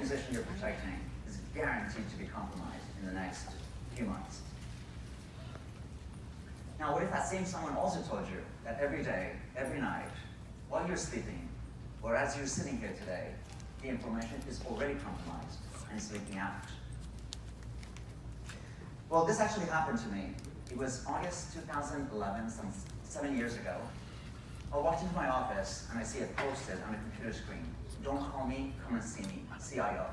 organization you're protecting is guaranteed to be compromised in the next few months. Now, what if that same someone also told you that every day, every night, while you're sleeping, or as you're sitting here today, the information is already compromised and is leaking out? Well, this actually happened to me. It was August 2011, some 7 years ago. I walked into my office and I see it posted on a computer screen. Don't call me, come and see me, CIO.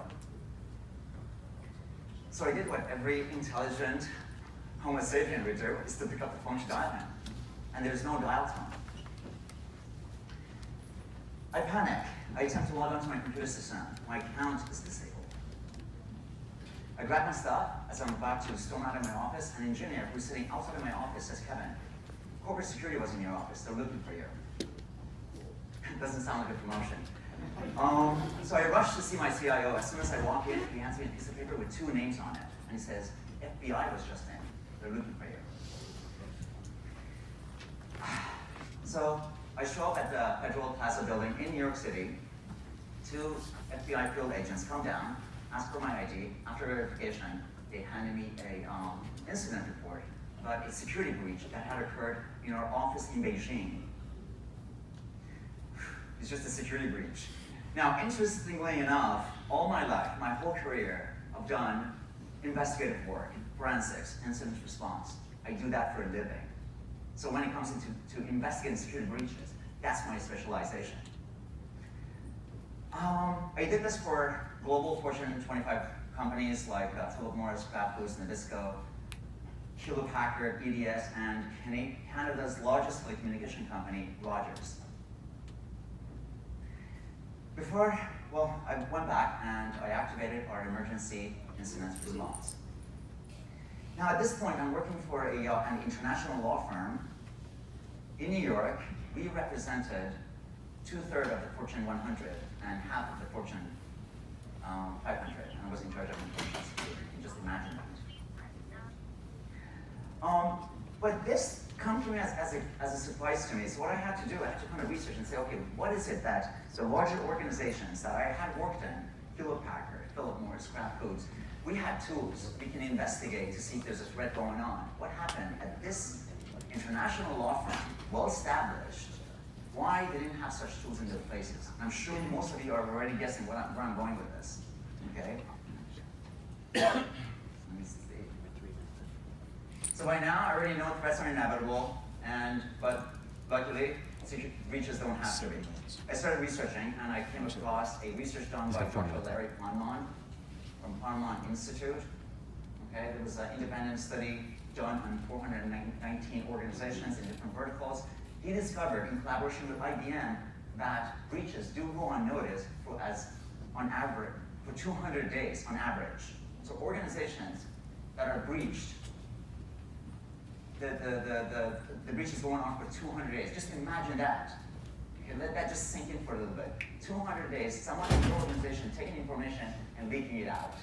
So I did what every intelligent Homo sapien would do, is to pick up the phone to dial him. And there's no dial tone. I panic. I attempt to log onto my computer system. My account is disabled. I grab my stuff as I'm about to storm out of my office. An engineer who's sitting outside of my office says, Kevin, corporate security was in your office. They're looking for you. Doesn't sound like a promotion. So I rush to see my CIO. As soon as I walk in, he hands me a piece of paper with 2 names on it. And he says, FBI was just in. They're looking for you. So I show up at the Federal Plaza building in New York City. 2 FBI field agents come down, ask for my ID. After verification, they handed me an incident report about a security breach that had occurred in our office in Beijing. It's just a security breach. Now, interestingly enough, all my life, my whole career, I've done investigative work, forensics, incident response. I do that for a living. So when it comes to investigating security breaches, that's my specialization. I did this for global Fortune 25 companies like Philip Morris, Kraft Foods, Nabisco, Hewlett Packard, EDS, and Canada's largest telecommunication company, Rogers. I went back and I activated our emergency incident response. Now at this point, I'm working for an international law firm in New York. We represented 2/3 of the Fortune 100 and half of the Fortune 500, and I was in charge of information security. You can just imagine that. But this come to me as a surprise to me. So what I had to do, I had to kind of research and say, okay, what is it that the larger organizations that I had worked in, Hewlett Packard, Philip Morris, Kraft Foods, we had tools we can investigate to see if there's a threat going on. What happened at this international law firm, well established, why they didn't have such tools in their places? I'm sure most of you are already guessing where I'm going with this, okay? Let me see. So by now, I already know threats are inevitable, but luckily, security breaches don't have to be. I started researching, and I came across a research done by Dr. Larry Ponemon from Ponemon Institute. Okay, there was an independent study done on 419 organizations in different verticals. He discovered, in collaboration with IBM, that breaches do go unnoticed for 200 days on average. So organizations that are breached, the breach is going on for 200 days. Just imagine that. Okay, let that just sink in for a little bit. 200 days, someone in your organization taking information and leaking it out.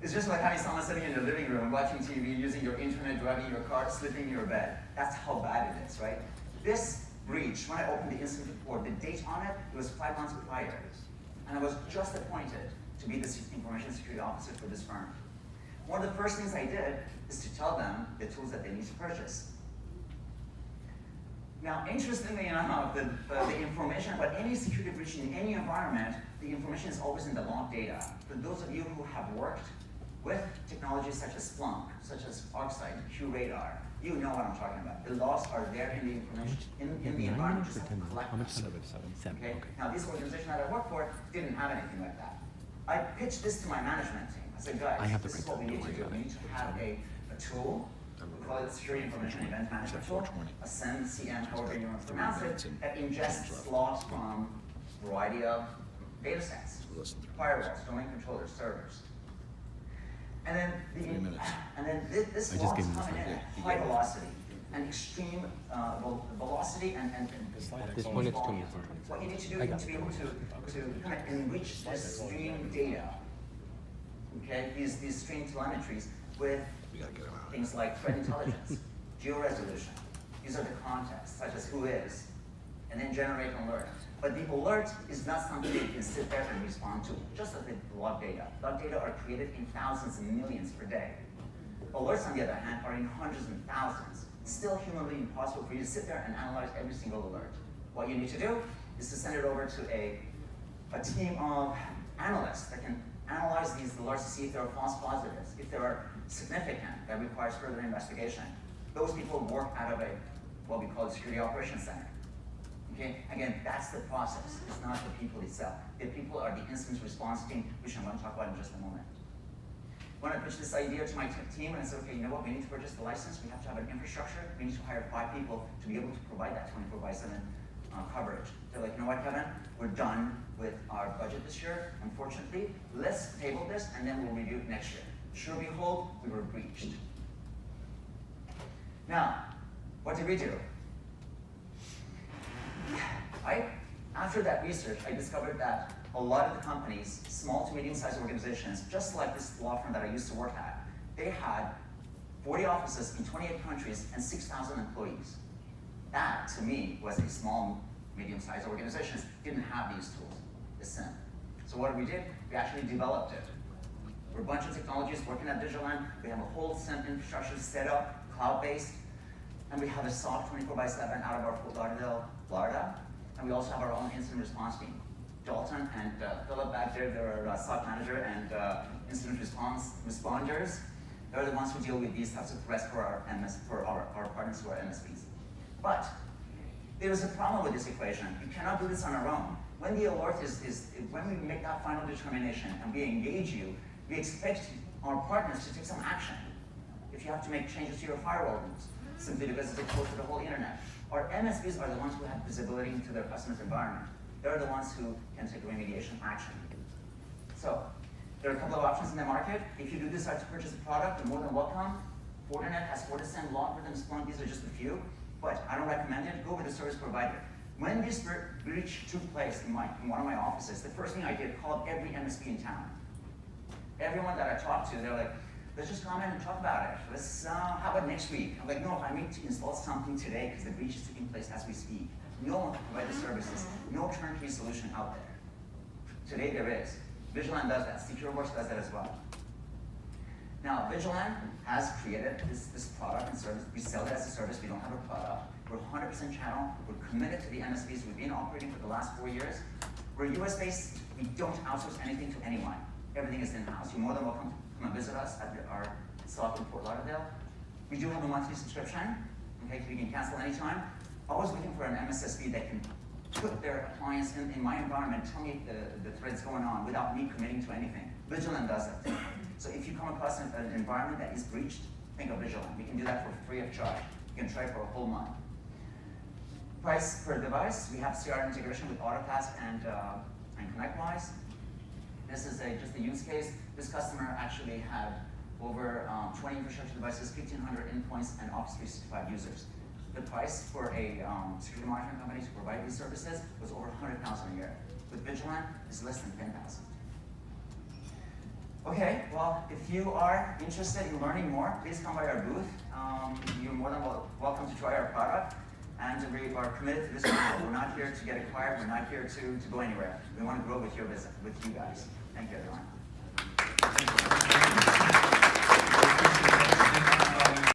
It's just like having someone sitting in your living room, watching TV, using your internet, driving your car, sleeping in your bed. That's how bad it is, right? This breach, when I opened the incident report, the date on it, it was 5 months prior. And I was just appointed to be the information security officer for this firm. One of the first things I did is to tell them the tools that they need to purchase. Now, interestingly enough, the information about any security breach in any environment, the information is always in the log data. For those of you who have worked with technologies such as Splunk, such as ArcSight, QRadar, you know what I'm talking about. The logs are there in the information, in the environment, just have to collect them. Okay? Now, this organization that I work for didn't have anything like that. I pitched this to my management team. I said, guys, this is what we need to do. We need to have a tool, we call it Security Information Event Management Tool, a SIEM, SIEM, however you want to pronounce it, that ingests logs from a variety of data sets, firewalls, domain controllers, servers. And then this log is coming in at high velocity and extreme velocity and huge volume. What you need to do is to be able to kind of enrich this stream data, okay, these stream telemetries with things like threat intelligence, geo-resolution. These are the contexts, such as who is, and then generate an alert. But the alert is not something that you can sit there and respond to, just like the log data. Log data are created in thousands and millions per day. Alerts, on the other hand, are in hundreds and thousands. It's still humanly impossible for you to sit there and analyze every single alert. What you need to do is to send it over to a team of analysts that can analyze these alerts to see if there are false positives, if they are significant, that requires further investigation. Those people work out of what we call a security operations center. Okay? Again, that's the process. It's not the people itself. The people are the incident response team, which I'm going to talk about in just a moment. When I pitched this idea to my team, and I said, okay, you know what, we need to purchase the license, we have to have an infrastructure, we need to hire 5 people to be able to provide that 24/7 coverage. They're like, you know what, Kevin, we're done with our budget this year, unfortunately. Let's table this, and then we'll review it next year. Sure behold, we were breached. Now, what did we do? After that research, I discovered that a lot of the companies, small to medium-sized organizations, just like this law firm that I used to work at, they had 40 offices in 28 countries and 6,000 employees. That, to me, was a small, medium-sized organization. Didn't have these tools, the SIEM. So what did? We actually developed it. We're a bunch of technologists working at Vijilan. We have a whole SIEM infrastructure set up, cloud-based, and we have a SOC 24/7 out of our Fort Lauderdale, Florida. And we also have our own incident response team. Dalton and Philip back there, they're our SOC manager and incident response responders. They're the ones who deal with these types of threats for our partners who are MSPs. But there is a problem with this equation. You cannot do this on our own. When the alert when we make that final determination and we engage you, we expect our partners to take some action. If you have to make changes to your firewall rules, simply because it's exposed to the whole internet. Our MSPs are the ones who have visibility into their customers' environment. They're the ones who can take remediation action. So, there are a couple of options in the market. If you do decide to purchase a product, you're more than welcome. Fortinet has FortiSIEM, Lockwood, and Splunk. These are just a few, but I don't recommend it. Go with the service provider. When this breach took place in one of my offices, the first thing I did, called every MSP in town. Everyone that I talked to, they're like, let's just come in and talk about it. How about next week? I'm like, no, I need to install something today because the breach is taking place as we speak. No one can provide the services. No turnkey solution out there. Today there is. Vijilan does that. SecureWorks does that as well. Now, Vijilan has created this product and service. We sell it as a service. We don't have a product. We're 100% channel. We're committed to the MSPs. We've been operating for the last 4 years. We're US-based. We don't outsource anything to anyone. Everything is in-house. You're more than welcome to come and visit us at our SOC in Fort Lauderdale. We do have a monthly subscription. Okay, you can cancel anytime. Always looking for an MSSP that can put their appliance in my environment, tell me the threats going on without me committing to anything. Vijilan does that. So if you come across an environment that is breached, think of Vijilan. We can do that for free of charge. You can try for a whole month. Price per device, we have CR integration with AutoTask and ConnectWise. This is just a use case. This customer actually had over 20 infrastructure devices, 1,500 endpoints, and Office 365 users. The price for a security monitoring company to provide these services was over $100,000 a year. With Vijilan, it's less than $10,000. Okay, well, if you are interested in learning more, please come by our booth. You're more than welcome to try our product. And we are committed to this model. We're not here to get acquired. We're not here to go anywhere. We want to grow with your business, with you guys. Thank you, everyone.